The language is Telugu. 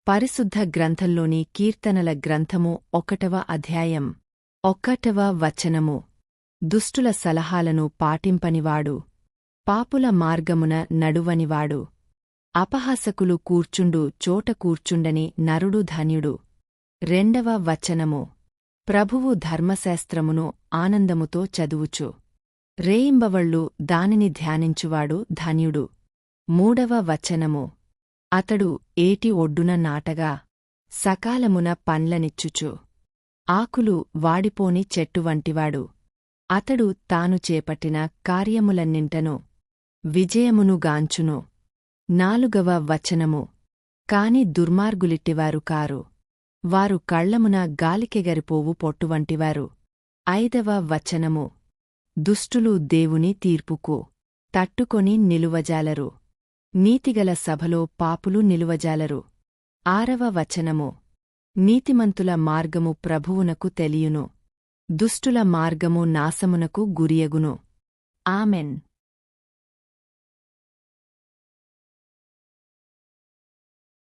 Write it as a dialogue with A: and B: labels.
A: పరిశుద్ధ గ్రంథంలోని కీర్తనల గ్రంథము 1వ అధ్యాయం 1వ వచనము. దుష్టుల సలహాలను పాటింపనివాడు, పాపుల మార్గమున నడువనివాడు, అపహాసకులు కూర్చుండు చోట కూర్చుండని నరుడు ధన్యుడు. 2వ వచనము. ప్రభువు ధర్మశాస్త్రమును ఆనందముతో చదువుచు రేయింబవళ్ళు దానిని ధ్యానించువాడు ధన్యుడు. 3వ వచనము. అతడు ఏటి ఒడ్డున నాటగా సకాలమున పండ్లనిచ్చుచు ఆకులు వాడిపోని చెట్టువంటివాడు. అతడు తాను చేపట్టిన కార్యములన్నింటను విజయమును గాంచును. 4వ వచనము. కాని దుర్మార్గులిట్టివారు కారు, వారు కళ్లమున గాలికెగరిపోవు పొట్టువంటివారు. 5వ వచనము. దుష్టులు దేవుని తీర్పుకు తట్టుకొని నిలువజాలరు, నీతిగల సభలో పాపులు నిలువజాలరు. 6వ వచనము. నీతిమంతుల మార్గము ప్రభువునకు తెలియును, దుష్టుల మార్గము నాశమునకు గురియగును. ఆమెన్.